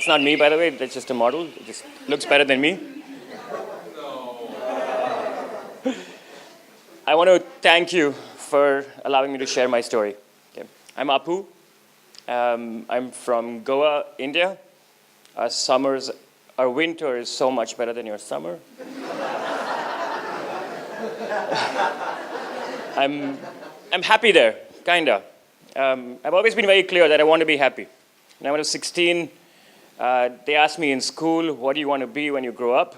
That's not me, by the way. That's just a model. It just looks better than me. I want to thank you for allowing me to share my story. Okay. I'm Apu. I'm from Goa, India. Our winter is so much better than your summer. I'm happy there, kinda. I've always been very clear that I want to be happy. When I was 16, they asked me in school, what do you want to be when you grow up?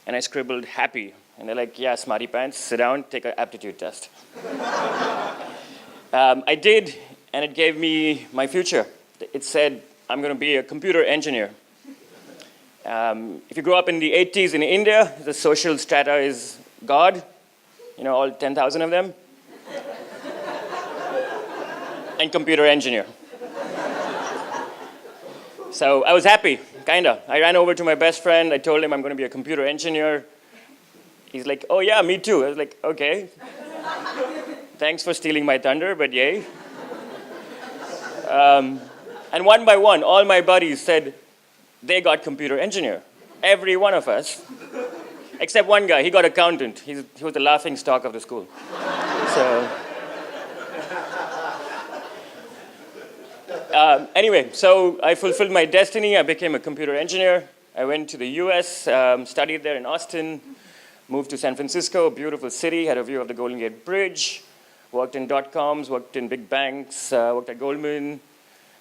And I scribbled happy. And they're like, yeah, smarty pants, sit down, take an aptitude test. I did, and it gave me my future. It said, I'm going to be a computer engineer. If you grow up in the 80s in India, the social strata is God, all 10,000 of them, and computer engineer. So I was happy, kinda. I ran over to my best friend. I told him I'm going to be a computer engineer. He's like, oh yeah, me too. I was like, okay. Thanks for stealing my thunder, but yay. And one by one, all my buddies said they got computer engineer. Every one of us. Except one guy, he got accountant. He was the laughing stock of the school. Anyway, so I fulfilled my destiny. I became a computer engineer. I went to the US, studied there in Austin, moved to San Francisco, a beautiful city, had a view of the Golden Gate Bridge, worked in dot-coms, worked in big banks, worked at Goldman,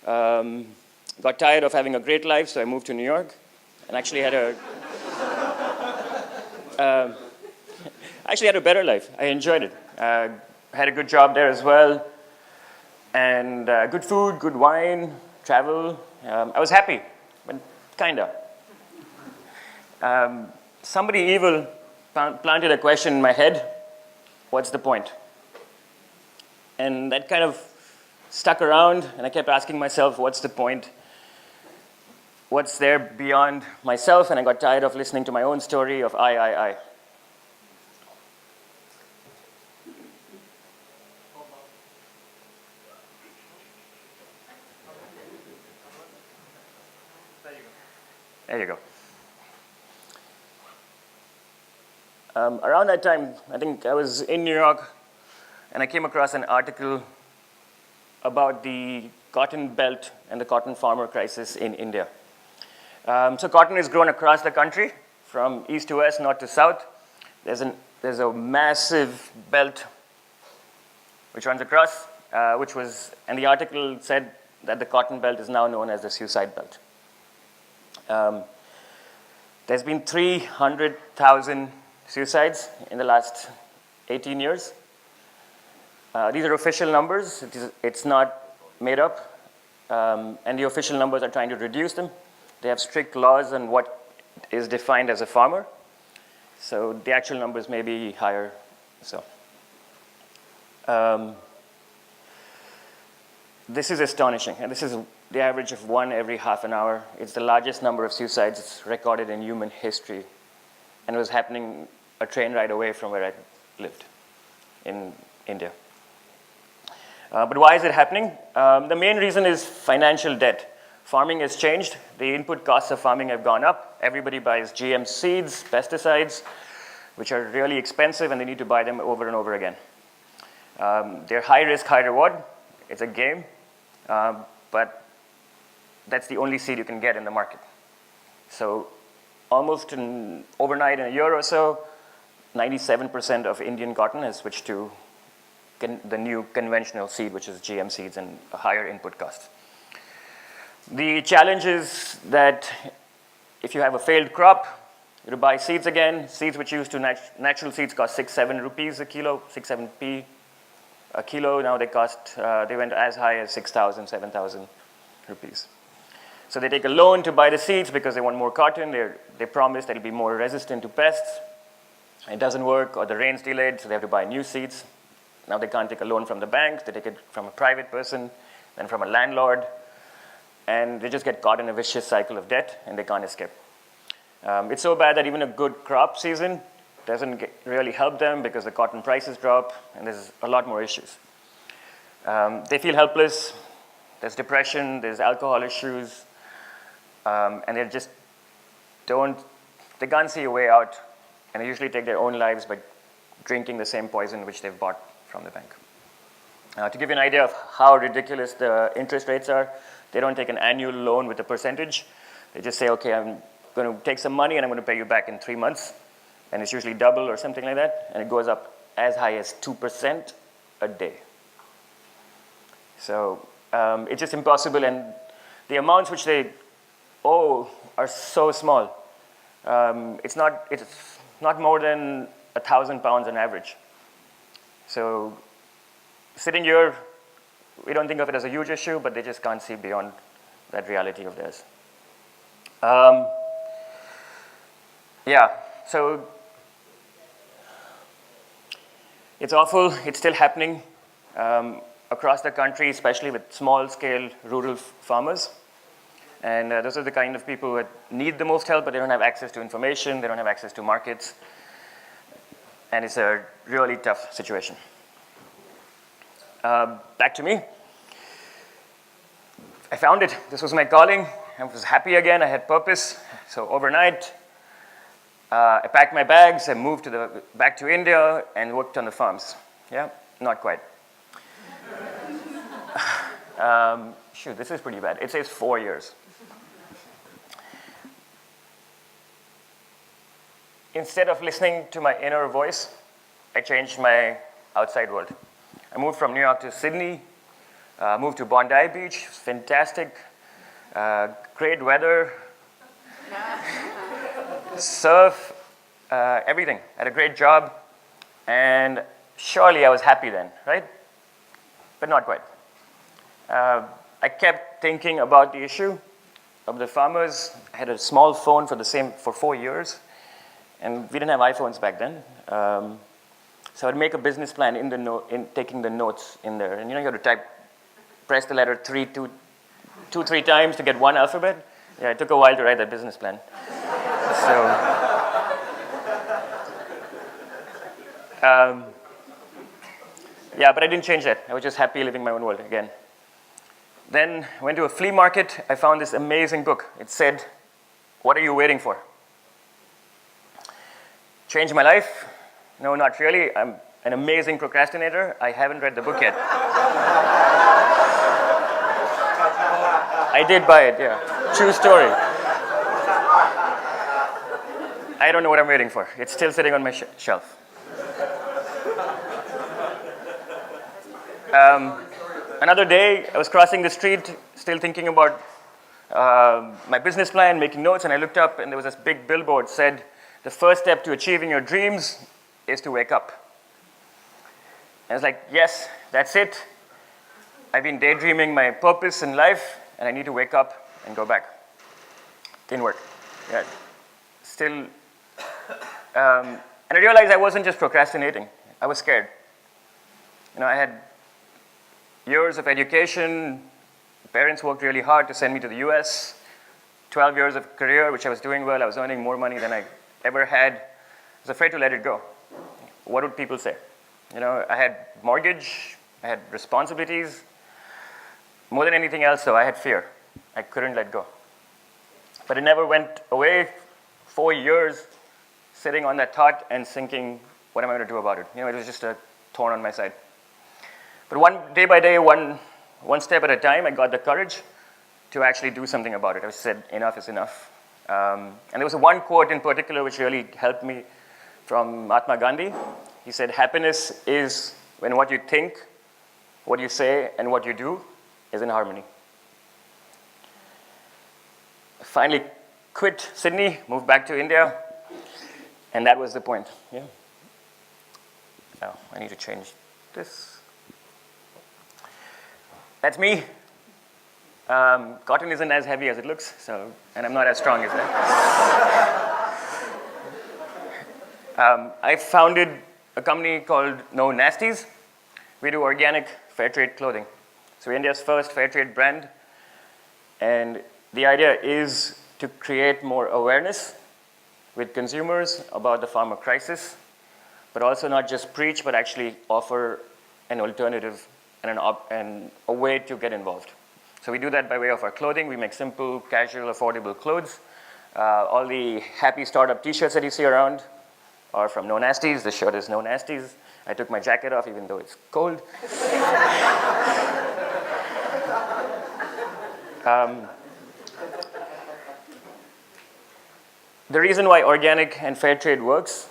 got tired of having a great life, so I moved to New York, and actually had a better life. I enjoyed it. Had a good job there as well, and good food, good wine, travel. I was happy, but kinda. Somebody evil planted a question in my head, what's the point? And that kind of stuck around, and I kept asking myself, what's the point? What's there beyond myself? And I got tired of listening to my own story of I. There you go. Around that time, I think I was in New York, and I came across an article about the cotton belt and the cotton farmer crisis in India. So cotton is grown across the country, from east to west, north to south. There's a massive belt which runs across, and the article said that the cotton belt is now known as the suicide belt. There's been 300,000 suicides in the last 18 years. These are official numbers. It's not made up. And the official numbers are trying to reduce them. They have strict laws on what is defined as a farmer. So the actual numbers may be higher. This is astonishing. And this is the average of one every half an hour. It's the largest number of suicides recorded in human history. And it was happening a train ride away from where I lived in India. But why is it happening? The main reason is financial debt. Farming has changed. The input costs of farming have gone up. Everybody buys GM seeds, pesticides, which are really expensive, and they need to buy them over and over again. They're high risk, high reward. It's a game, but that's the only seed you can get in the market. So almost overnight, in a year or so, 97% of Indian cotton has switched to the new conventional seed, which is GM seeds and a higher input cost. The challenge is that if you have a failed crop, you have to buy seeds again. Seeds which used to natural seeds cost 6-7 rupees a kilo, 6-7p a kilo. Now they went as high as 6,000, 7,000 rupees. So they take a loan to buy the seeds because they want more cotton. They promise that it'll be more resistant to pests. It doesn't work, or the rain's delayed, so they have to buy new seeds. Now they can't take a loan from the bank. They take it from a private person, then from a landlord, and they just get caught in a vicious cycle of debt, and they can't escape. It's so bad that even a good crop season doesn't really help them because the cotton prices drop, and there's a lot more issues. They feel helpless. There's depression. There's alcohol issues. And they can't see a way out, and they usually take their own lives by drinking the same poison which they've bought from the bank. To give you an idea of how ridiculous the interest rates are, they don't take an annual loan with a percentage. They just say, okay, I'm going to take some money and I'm going to pay you back in 3 months. And it's usually double or something like that. And it goes up as high as 2% a day. So it's just impossible. And the amounts which they owe are so small. It's not more than £1,000 on average. So sitting here, we don't think of it as a huge issue, but they just can't see beyond that reality of theirs. Yeah, so it's awful. It's still happening across the country, especially with small-scale rural farmers. And those are the kind of people that need the most help, but they don't have access to information, they don't have access to markets. And it's a really tough situation. Back to me. I found it. This was my calling. I was happy again. I had purpose. So overnight, I packed my bags. I moved back to India and worked on the farms. Yeah, not quite. Shoot, this is pretty bad. It says 4 years. Instead of listening to my inner voice, I changed my outside world. I moved from New York to Sydney, moved to Bondi Beach. It was fantastic, great weather, surf, everything. I had a great job, and surely I was happy then, right? But not quite. I kept thinking about the issue of the farmers. I had a small phone for 4 years, and we didn't have iPhones back then. So I'd make a business plan in taking the notes in there. And you have to press the letter 3 times to get one alphabet. Yeah, it took a while to write that business plan. Yeah, but I didn't change that. I was just happy living my own world again. Then I went to a flea market. I found this amazing book. It said, "What are you waiting for?" Changed my life. No, not really. I'm an amazing procrastinator. I haven't read the book yet. I did buy it, yeah. True story. I don't know what I'm waiting for. It's still sitting on my shelf. Another day, I was crossing the street, still thinking about my business plan, making notes, and I looked up, and there was this big billboard that said, "The first step to achieving your dreams is to wake up." And I was like, yes, that's it. I've been daydreaming my purpose in life, and I need to wake up and go back. Didn't work. Yeah. Still, and I realized I wasn't just procrastinating. I was scared. I had years of education. Parents worked really hard to send me to the US. 12 years of career, which I was doing well. I was earning more money than I ever had. I was afraid to let it go. What would people say? I had mortgage, I had responsibilities. More than anything else, though, I had fear. I couldn't let go. But it never went away. 4 years sitting on that thought and thinking, what am I going to do about it? It was just a thorn on my side. But day by day, one step at a time, I got the courage to actually do something about it. I said, enough is enough. And there was one quote in particular which really helped me from Mahatma Gandhi. He said, "Happiness is when what you think, what you say, and what you do is in harmony." I finally quit Sydney, moved back to India, and that was the point. Yeah. Now, I need to change this. That's me. Cotton isn't as heavy as it looks, and I'm not as strong as that. I founded a company called No Nasties. We do organic fairtrade clothing. So we're India's first fairtrade brand, and the idea is to create more awareness with consumers about the farmer crisis, but also not just preach, but actually offer an alternative and a way to get involved. So we do that by way of our clothing. We make simple, casual, affordable clothes. All the happy startup t-shirts that you see around are from No Nasties. The shirt is No Nasties. I took my jacket off even though it's cold. The reason why organic and fair trade works,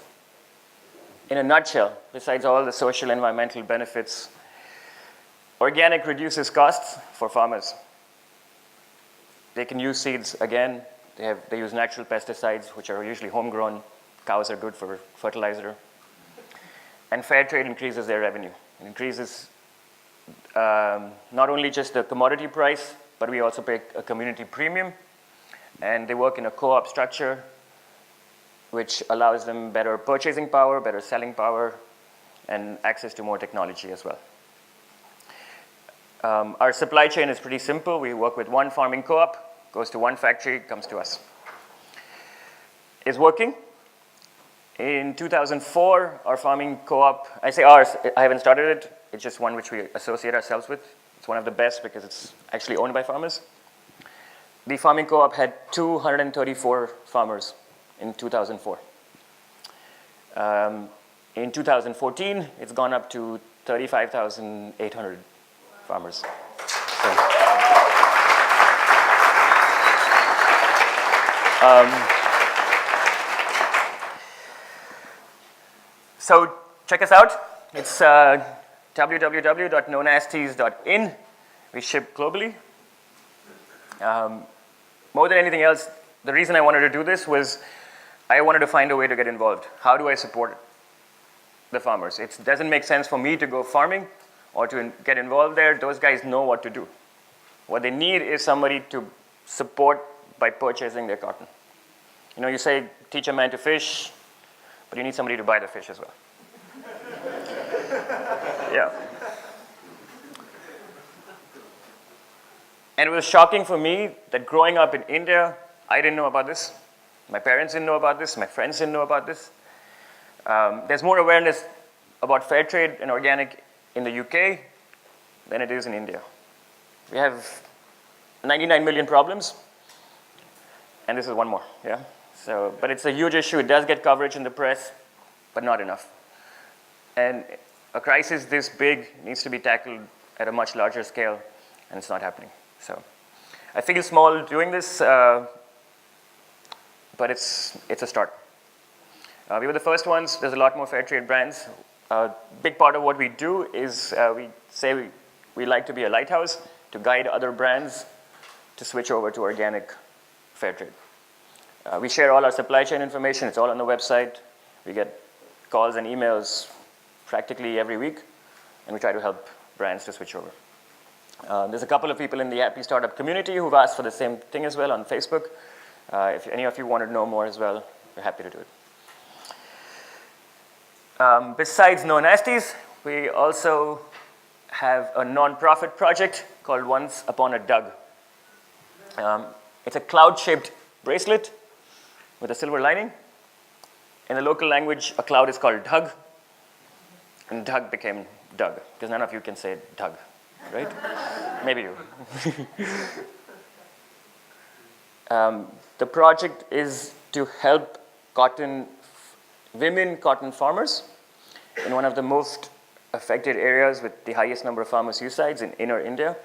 in a nutshell, besides all the social and environmental benefits, organic reduces costs for farmers. They can use seeds again. They use natural pesticides, which are usually homegrown. Cows are good for fertilizer. And fair trade increases their revenue. It increases not only just the commodity price, but we also pay a community premium. And they work in a co-op structure, which allows them better purchasing power, better selling power, and access to more technology as well. Our supply chain is pretty simple. We work with one farming co-op, goes to one factory, comes to us. It's working. In 2004, our farming co-op, I say ours, I haven't started it. It's just one which we associate ourselves with. It's one of the best because it's actually owned by farmers. The farming co-op had 234 farmers in 2004. In 2014, it's gone up to 35,800 farmers. So check us out. It's www.nonasties.in. We ship globally. More than anything else, the reason I wanted to do this was I wanted to find a way to get involved. How do I support the farmers? It doesn't make sense for me to go farming or to get involved there. Those guys know what to do. What they need is somebody to support by purchasing their cotton. You know, you say, teach a man to fish, but you need somebody to buy the fish as well. Yeah. And it was shocking for me that growing up in India, I didn't know about this. My parents didn't know about this. My friends didn't know about this. There's more awareness about fair trade and organic in the UK than it is in India. We have 99 million problems, and this is one more, yeah? So, but it's a huge issue. It does get coverage in the press, but not enough. And a crisis this big needs to be tackled at a much larger scale, and it's not happening. So I feel small doing this, but it's a start. We were the first ones. There's a lot more fair trade brands. A big part of what we do is we say we like to be a lighthouse to guide other brands to switch over to organic fair trade. We share all our supply chain information. It's all on the website. We get calls and emails practically every week, and we try to help brands to switch over. There's a couple of people in the Happy Startup community who've asked for the same thing as well on Facebook. If any of you want to know more as well, we're happy to do it. Besides No Nasties, we also have a non-profit project called Once Upon a Doug. It's a cloud-shaped bracelet with a silver lining. In the local language, a cloud is called Doug, and Doug became Doug, because none of you can say Doug, right? Maybe you. The project is to help women cotton farmers in one of the most affected areas with the highest number of farmer suicides in inner India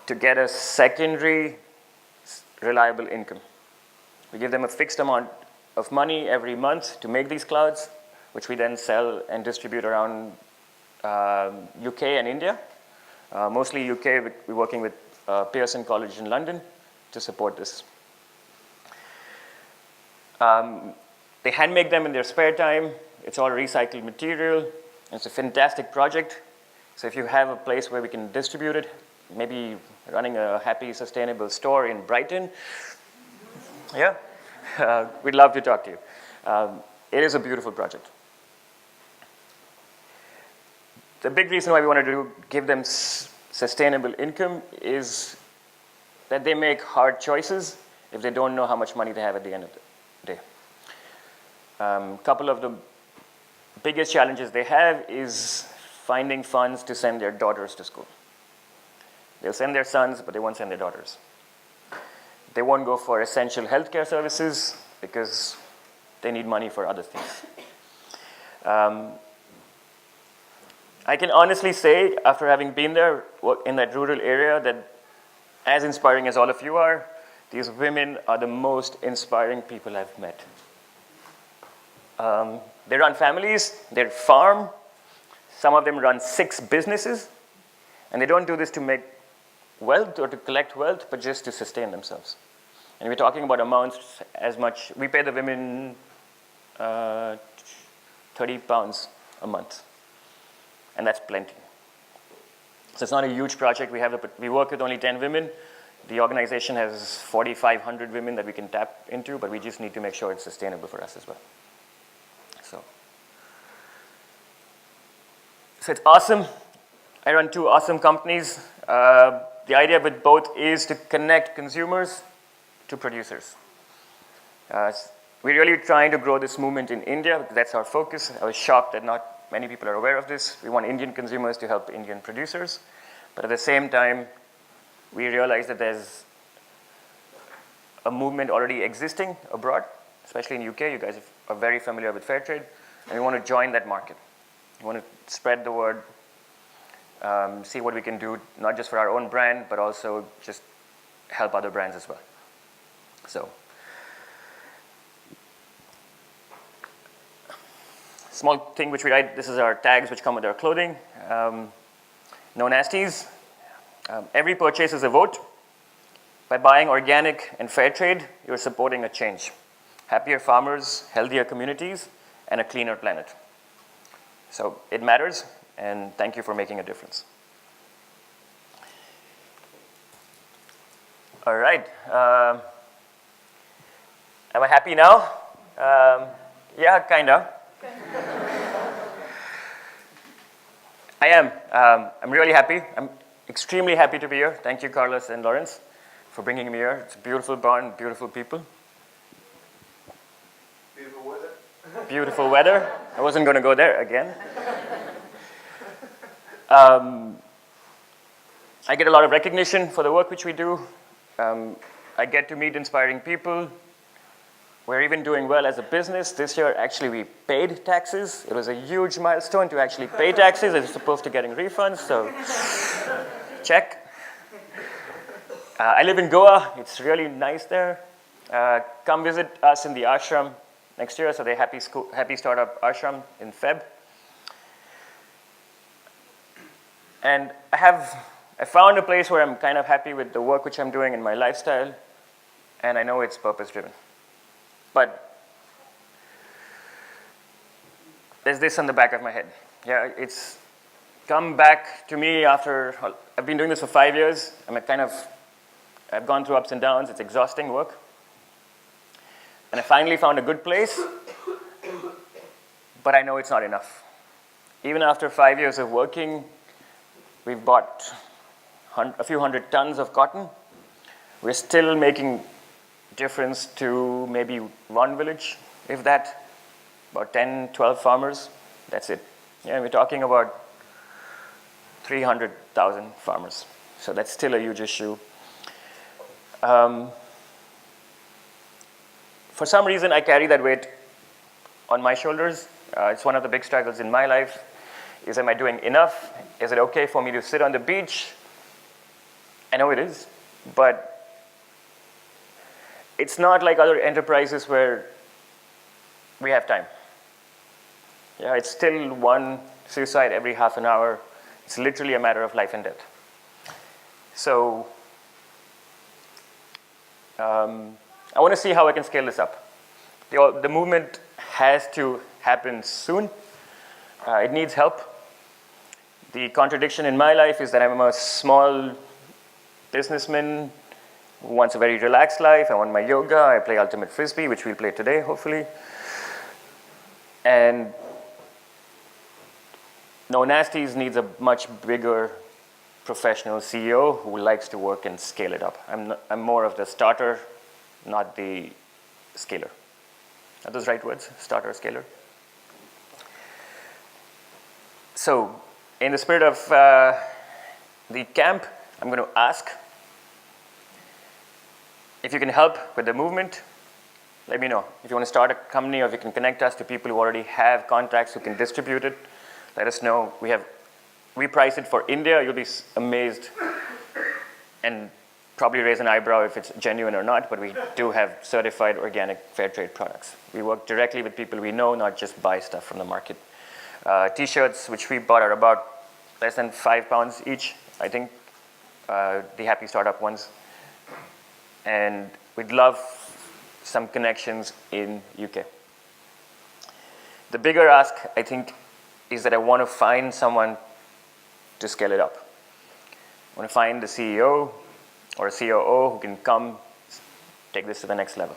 to get a secondary reliable income. We give them a fixed amount of money every month to make these clouds, which we then sell and distribute around UK and India. Mostly UK, we're working with Pearson College in London to support this. They hand make them in their spare time. It's all recycled material. It's a fantastic project. So if you have a place where we can distribute it, maybe running a happy, sustainable store in Brighton, yeah, we'd love to talk to you. It is a beautiful project. The big reason why we wanted to give them sustainable income is that they make hard choices if they don't know how much money they have at the end of the day. A couple of the biggest challenges they have is finding funds to send their daughters to school. They'll send their sons, but they won't send their daughters. They won't go for essential healthcare services because they need money for other things. I can honestly say, after having been there in that rural area, that as inspiring as all of you are, these women are the most inspiring people I've met. They run families, they farm, some of them run 6 businesses, and they don't do this to make wealth or to collect wealth, but just to sustain themselves. And we're talking about amounts as much, we pay the women 30 pounds a month, and that's plenty. So it's not a huge project. We work with only 10 women. The organization has 4,500 women that we can tap into, but we just need to make sure it's sustainable for us as well. So it's awesome. I run 2 awesome companies. The idea with both is to connect consumers to producers. We're really trying to grow this movement in India, because that's our focus. I was shocked that not many people are aware of this. We want Indian consumers to help Indian producers, but at the same time, we realize that there's a movement already existing abroad, especially in UK. You guys are very familiar with fairtrade, and we want to join that market. We want to spread the word, see what we can do, not just for our own brand, but also just help other brands as well. So, small thing which we write, this is our tags which come with our clothing. No Nasties. Every purchase is a vote. By buying organic and fair trade, you're supporting a change. Happier farmers, healthier communities, and a cleaner planet. So it matters, and thank you for making a difference. All right. Am I happy now? Yeah, kind of. I am. I'm really happy. I'm extremely happy to be here. Thank you, Carlos and Lawrence, for bringing me here. It's a beautiful barn, beautiful people. Beautiful weather. Beautiful weather. I wasn't going to go there again. I get a lot of recognition for the work which we do. I get to meet inspiring people. We're even doing well as a business. This year, actually, we paid taxes. It was a huge milestone to actually pay taxes as opposed to getting refunds, so check. I live in Goa. It's really nice there. Come visit us in the ashram next year, so the Happy Startup Ashram in Feb. And I found a place where I'm kind of happy with the work which I'm doing in my lifestyle, and I know it's purpose-driven. But there's this on the back of my head. Yeah, it's come back to me after, I've been doing this for 5 years. I've gone through ups and downs. It's exhausting work. And I finally found a good place, but I know it's not enough. Even after 5 years of working, we've bought a few hundred tons of cotton. We're still making difference to maybe one village, if that, about 10, 12 farmers, that's it. Yeah, we're talking about 300,000 farmers. So that's still a huge issue. For some reason, I carry that weight on my shoulders. It's one of the big struggles in my life. Is, am I doing enough? Is it okay for me to sit on the beach? I know it is, but it's not like other enterprises where we have time. Yeah, it's still one suicide every half an hour. It's literally a matter of life and death. So I want to see how I can scale this up. The movement has to happen soon. It needs help. The contradiction in my life is that I'm a small businessman who wants a very relaxed life. I want my yoga. I play ultimate frisbee, which we'll play today, hopefully. And No Nasties needs a much bigger professional CEO who likes to work and scale it up. I'm more of the starter, not the scaler. Are those right words? Starter, scaler? So, in the spirit of the camp, I'm going to ask if you can help with the movement. Let me know. If you want to start a company, or if you can connect us to people who already have contacts who can distribute it, let us know. We price it for India. You'll be amazed and probably raise an eyebrow if it's genuine or not, but we do have certified organic fair trade products. We work directly with people we know, not just buy stuff from the market. T-shirts, which we bought, are about less than £5 each, I think, the Happy Startup ones. And we'd love some connections in UK. The bigger ask, I think, is that I want to find someone to scale it up. I want to find the CEO or a COO who can come take this to the next level.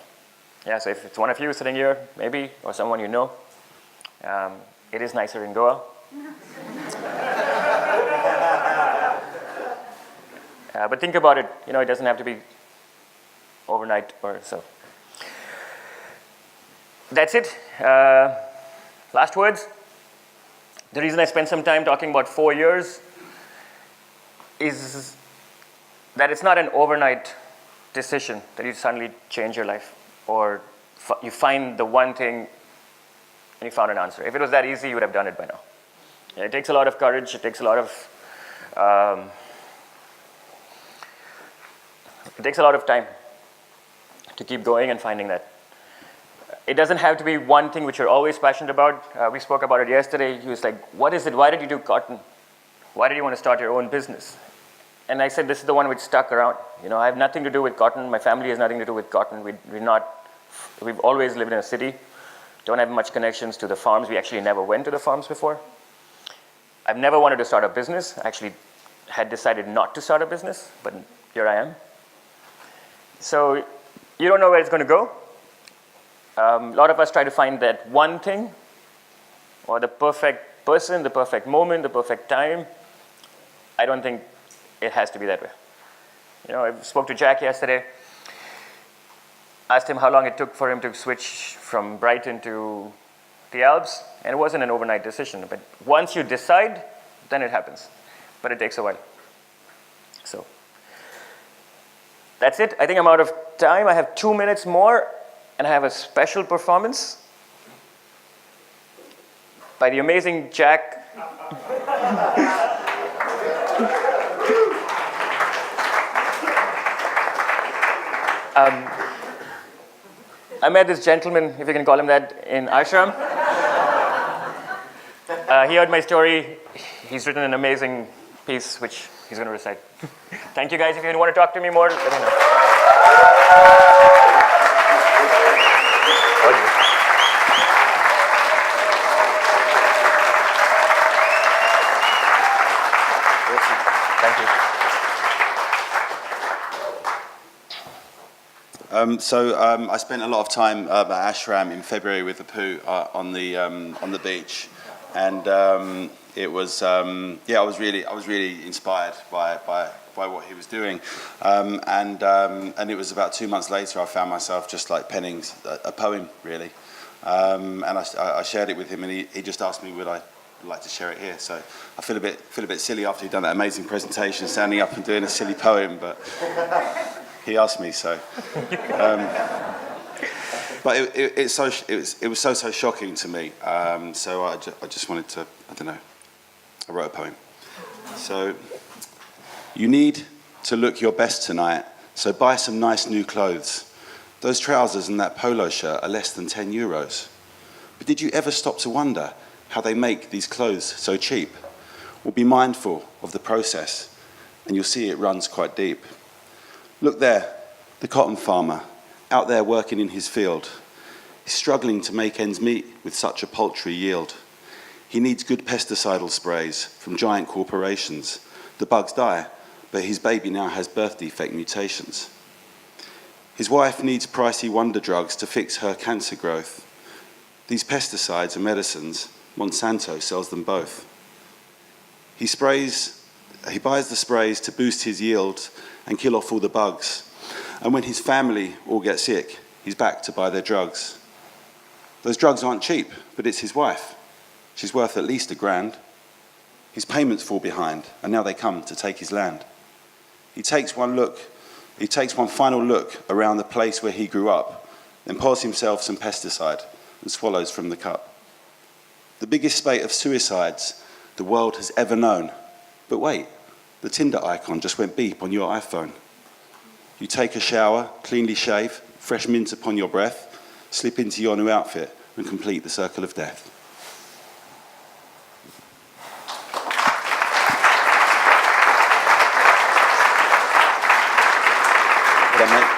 Yeah, so if it's one of you sitting here, maybe, or someone you know, it is nicer in Goa. But think about it, it doesn't have to be overnight or so. That's it. Last words. The reason I spent some time talking about 4 years is that it's not an overnight decision that you suddenly change your life, or you find the one thing and you found an answer. If it was that easy, you would have done it by now. It takes a lot of courage. It takes a lot of time to keep going and finding that. It doesn't have to be one thing which you're always passionate about. We spoke about it yesterday. He was like, what is it? Why did you do cotton? Why did you want to start your own business? And I said, this is the one which stuck around. I have nothing to do with cotton. My family has nothing to do with cotton. We've always lived in a city. Don't have much connections to the farms. We actually never went to the farms before. I've never wanted to start a business. I actually had decided not to start a business, but here I am. So you don't know where it's going to go. A lot of us try to find that one thing, or the perfect person, the perfect moment, the perfect time. I don't think it has to be that way. I spoke to Jack yesterday, asked him how long it took for him to switch from Brighton to the Alps, and it wasn't an overnight decision. But once you decide, then it happens. But it takes a while. So that's it. I think I'm out of time. I have 2 minutes more, and I have a special performance by the amazing Jack. I met this gentleman, if you can call him that, in ashram. He heard my story. He's written an amazing piece, which he's going to recite. Thank you, guys. If you want to talk to me more, let me know. Thank you. I spent a lot of time at ashram in February with Apu on the beach, and it was I was really inspired by what he was doing, and it was about 2 months later I found myself just like penning a poem really, and I shared it with him, and he just asked me would I like to share it here. So I feel a bit silly after he'd done that amazing presentation, standing up and doing a silly poem, but he asked me, so. But it was so shocking to me. So I just wanted to, I wrote a poem. So, you need to look your best tonight, so buy some nice new clothes. Those trousers and that polo shirt are less than €10. But did you ever stop to wonder how they make these clothes so cheap? Well, be mindful of the process, and you'll see it runs quite deep. Look there, the cotton farmer, out there working in his field. He's struggling to make ends meet with such a paltry yield. He needs good pesticidal sprays from giant corporations. The bugs die, but his baby now has birth defect mutations. His wife needs pricey wonder drugs to fix her cancer growth. These pesticides are medicines. Monsanto sells them both. He buys the sprays to boost his yield and kill off all the bugs. And when his family all get sick, he's back to buy their drugs. Those drugs aren't cheap, but it's his wife. She's worth at least £1,000. His payments fall behind, and now they come to take his land. He takes one final look around the place where he grew up, then pours himself some pesticide and swallows from the cup. The biggest spate of suicides the world has ever known. But wait, the Tinder icon just went beep on your iPhone. You take a shower, cleanly shave, fresh mint upon your breath, slip into your new outfit and complete the circle of death. What I meant